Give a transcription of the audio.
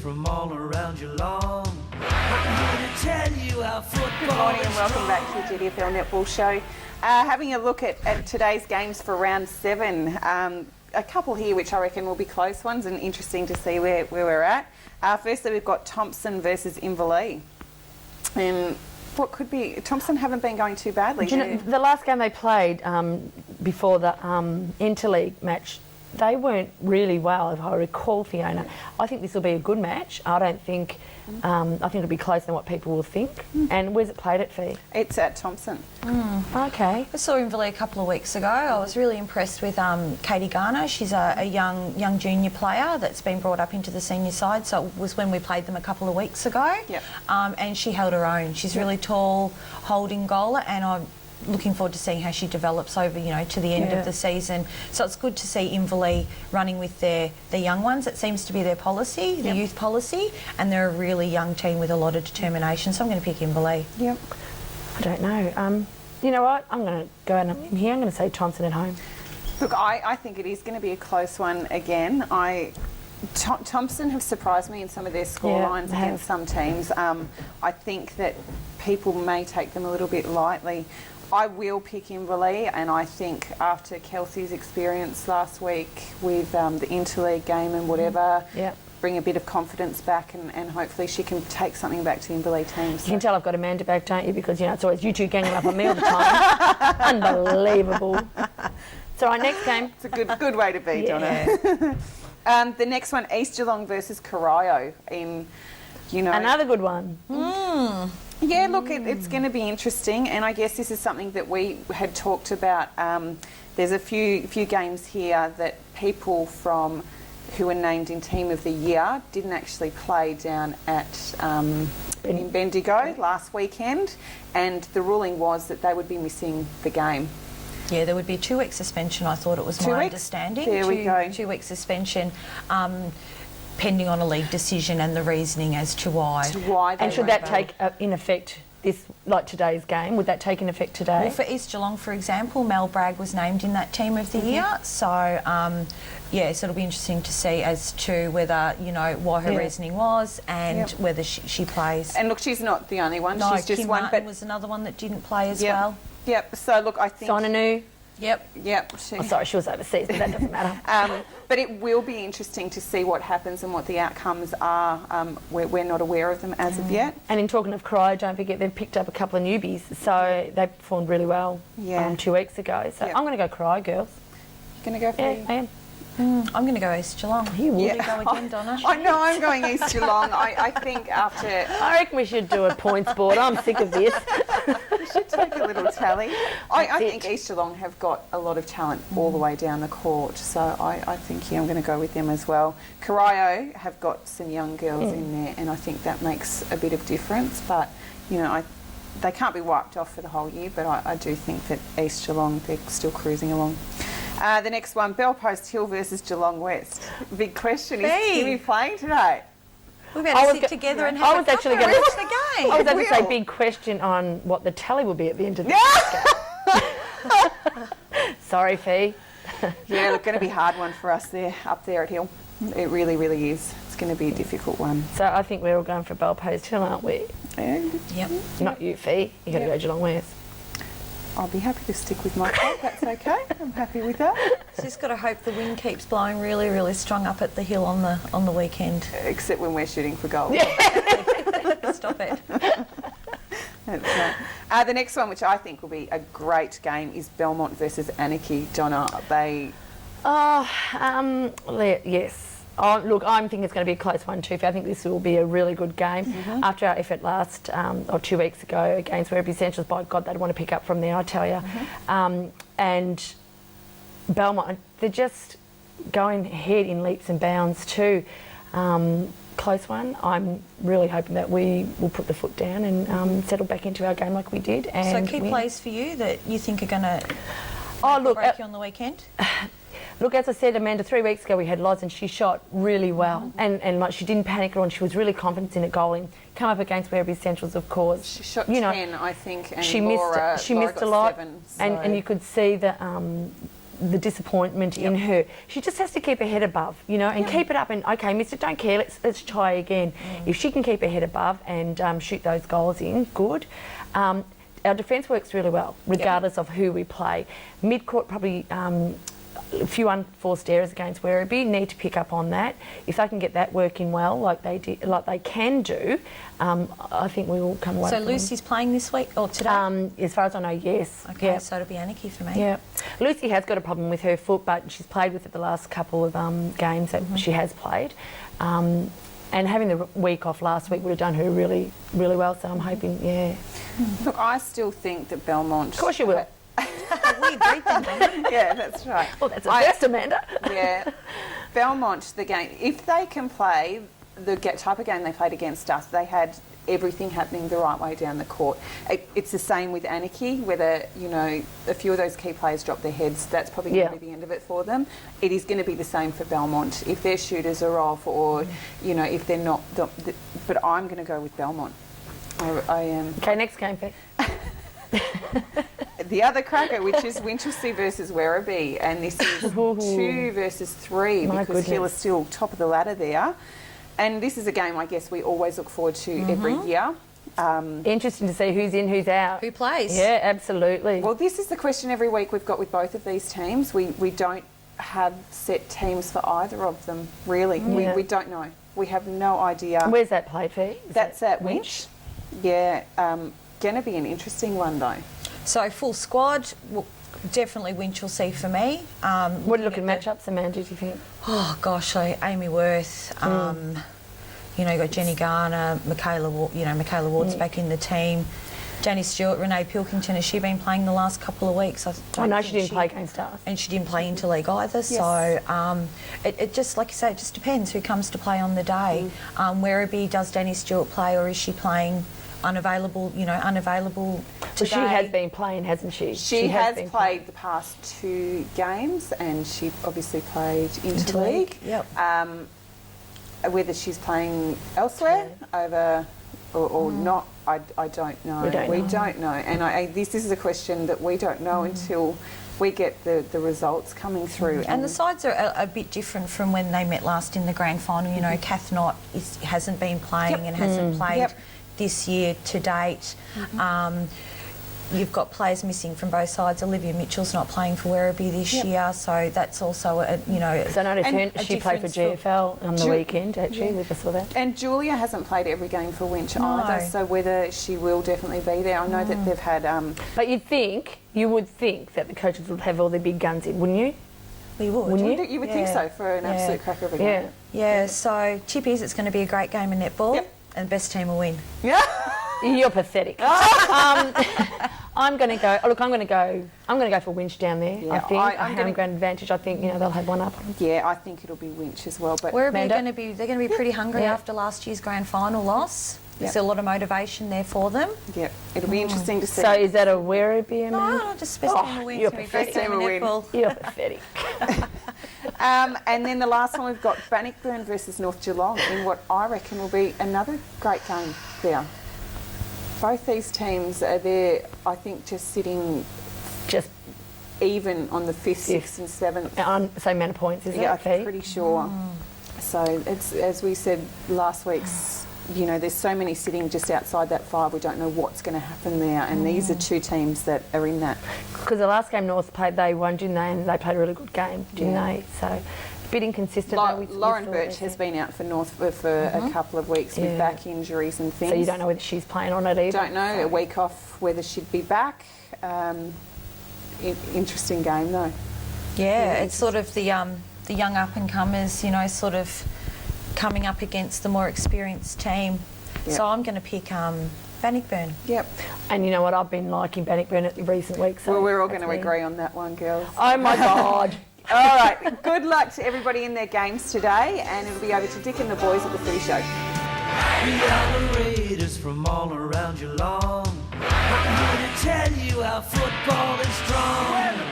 from all around Geelong. I'm here to tell you how football. Good morning and welcome back to the GDFL Netball Show. Having a look at today's games for round 7. A couple here which I reckon will be close ones and interesting to see where we're at. Firstly, we've got Thompson versus Inverleigh. And what could be... Thompson haven't been going too badly. Do you know, the last game they played before the interleague match, they weren't really well, if I recall, Fiona. I think this will be a good match. I don't think... I think it'll be closer than what people will think. And where's it played at, Fee? It's at Thompson. Okay. I saw Inverleigh a couple of weeks ago. I was really impressed with Katie Garner. She's a young junior player that's been brought up into the senior side. So it was when we played them a couple of weeks ago. Yep. And she held her own. She's really tall, holding goaler, and I'm looking forward to seeing how she develops over, to the end of the season. So it's good to see Inverleigh running with their young ones. It seems to be their policy, the youth policy, and they're a really young team with a lot of determination. So I'm going to pick Inverleigh. Yep. I don't know. You know what? I'm going to go out in here. I'm going to say Thompson at home. Look, I think it is going to be a close one again. Thompson have surprised me in some of their scorelines against some teams. I think that people may take them a little bit lightly. I will pick Inverleigh, and I think after Kelsey's experience last week with the interleague game and whatever, bring a bit of confidence back, and hopefully she can take something back to Inverleigh teams. You can tell I've got Amanda back, don't you? Because, it's always you two ganging up on me all the time. Unbelievable. It's all right, next game. It's a good way to be, Donna. The next one, East Geelong versus Corio in, Another good one. Yeah, look, it's going to be interesting, and I guess this is something that we had talked about. There's a few games here that people who were named in Team of the Year didn't actually play down at in Bendigo last weekend, and the ruling was that they would be missing the game. Yeah, there would be a 2-week suspension, I thought it was my understanding. There we go. 2-week suspension. Pending on a league decision and the reasoning as to why. And should that take in effect today's game? Would that take in effect today? Well, for East Geelong, for example, Mel Bragg was named in that Team of the Year. So, so it'll be interesting to see as to whether, what her reasoning was and whether she plays. And look, she's not the only one. No, she's just Kim one. Martin was another one that didn't play as well. Yep. So, look, I think... Sonanu. Yep. Sorry, she was overseas, but that doesn't matter. But it will be interesting to see what happens and what the outcomes are. We're not aware of them as of yet. And in talking of Corio, don't forget they've picked up a couple of newbies, so they performed really well 2 weeks ago. So I'm going to go Corio, girls. You're going to go for I am. I'm going to go East Geelong. You would. Go again, Donna. I know, I'm going East Geelong. I think after... I reckon we should do a points board. I'm sick of this. We should take a little tally. I think East Geelong have got a lot of talent all the way down the court, so I think, I'm going to go with them as well. Corio have got some young girls in there, and I think that makes a bit of difference, but, they can't be wiped off for the whole year, but I do think that East Geelong, they're still cruising along. The next one, Bellpost Hill versus Geelong West. Big question, is Kimmy playing today? We better sit together and have a watch the game. I was going to say big question on what the tally will be at the end of the game. Sorry, Fee. Yeah, look, going to be a hard one for us up there at Hill. It really, really is. It's going to be a difficult one. So I think we're all going for Bellpost Hill, aren't we? Yep. Not you, Fee. You got to go Geelong West. I'll be happy to stick with my club, that's okay. I'm happy with that. Just got to hope the wind keeps blowing really, really strong up at the hill on the weekend. Except when we're shooting for goal. Stop it. That's right. The next one, which I think will be a great game, is Belmont versus Anarchy. Donna, yes. Look, I think it's going to be a close one too. I think this will be a really good game. After our effort last, 2 weeks ago against Werribee Centrals, by God, they'd want to pick up from there, I tell you. And Belmont, they're just going ahead in leaps and bounds too. Close one. I'm really hoping that we will put the foot down and settle back into our game like we did. And so key plays for you that you think are going to break you on the weekend? Look, as I said, Amanda, 3 weeks ago we had Loz and she shot really well. And like, she didn't panic at all, and she was really confident in it goaling. Come up against Werribee Centrals, of course. She shot 10, I think, and she Laura missed a lot. 7, so. And you could see that the disappointment in her. She just has to keep her head above, you know, and keep it up. And okay, Mister, don't care. Let's try again. If she can keep her head above and shoot those goals in, good. Our defence works really well, regardless of who we play. Mid-court probably a few unforced errors against Werribee, need to pick up on that. If they can get that working well, like they can do, I think we will come away. So Lucy's playing this week or today? As far as I know, yes. Okay, so it'll be Anarchy for me. Yeah, Lucy has got a problem with her foot, but she's played with it the last couple of games that she has played. And having the week off last week would have done her really, really well. So I'm hoping, Look, I still think that Belmont... Of course you will. We agreed then. Yeah, that's right. Well, that's a first, Amanda. Yeah. Belmont, the game, if they can play the type of game they played against us, they had everything happening the right way down the court. It's the same with Anarchy, whether, you know, a few of those key players drop their heads, that's probably going to be the end of it for them. It is going to be the same for Belmont. If their shooters are off or, you know, if they're not... But I'm going to go with Belmont. I am. Okay, next game, Vic. The other cracker, which is Winchelsea versus Werribee, and this is 2 versus 3 because Hill is still top of the ladder there. And this is a game I guess we always look forward to every year. Interesting to see who's in, who's out. Who plays? Yeah, absolutely. Well, this is the question every week we've got with both of these teams. We don't have set teams for either of them, really. We don't know. We have no idea. Where's that played, Fee? That's at Winch. Yeah, going to be an interesting one though. So full squad, definitely Winchelsea for me. What are you looking at matchups, Amanda, do you think? Oh gosh, so Amy Worth, you know, you got Jenny Garner, Michaela Ward's back in the team. Janie Stewart, Renee Pilkington, has she been playing the last couple of weeks? I know she didn't play against us. And she didn't play interleague either, Yes. so it just, like you say, it just depends who comes to play on the day. Werribee, does Janie Stewart play or is she playing unavailable today? So she has been playing, hasn't she? She has played the past 2 games and she obviously played interleague. Yep. Whether she's playing elsewhere over or not, I don't know. We don't know. And this is a question that we don't know until we get the results coming through. And the sides are a bit different from when they met last in the grand final. You know, Kath Knott hasn't been playing and hasn't played this year to date. You've got players missing from both sides. Olivia Mitchell's not playing for Werribee this year, so that's also So I know she played for GFL on the weekend, actually. We saw that. And Julia hasn't played every game for Winch either, so whether she will definitely be there. I know that they've had... But you would think that the coaches would have all their big guns in, wouldn't you? We would. Wouldn't you? You would think so for an absolute cracker of a game. Yeah, so tip is it's going to be a great game of netball and the best team will win. Yeah. You're pathetic. I'm going to go. I'm going to go for Winch down there. Yeah, I think I'm home ground advantage. I think they'll have one up on them. Yeah, I think it'll be Winch as well. But Werribee they're going to be pretty hungry after last year's grand final loss. There's a lot of motivation there for them. Yep, it'll be interesting to see. So is that a Werribee, Amanda? No, just best team will win. You're Best team will win. You're pathetic. And then the last one we've got Bannockburn versus North Geelong in what I reckon will be another great game there. Both these teams are there, I think, just sitting Just even on the 5th, 6th and 7th. on the same amount of points, is Yeah, it? Pete? I'm pretty sure. So it's, as we said last week's, you know, there's so many sitting just outside that 5. We don't know what's going to happen there. And these are 2 teams that are in that. Because the last game North played, they won, didn't they? And they played a really good game, didn't they? So a bit inconsistent. Lauren Birch has been out for North for a couple of weeks with back injuries and things. So you don't know whether she's playing on it either? Don't know. A week off, whether she'd be back. Interesting game though. Yeah, it's sort of the young up-and-comers, you know, sort of coming up against the more experienced team. Yep. So I'm going to pick Bannockburn. Yep. And you know what? I've been liking Bannockburn at the recent weeks. So well, we're all going to agree on that one, girls. Oh my God. All right. Good luck to everybody in their games today, and it'll be over to Dick and the boys at the Footy Show. We are the Raiders from all around Geelong. We're here to tell you how football is strong.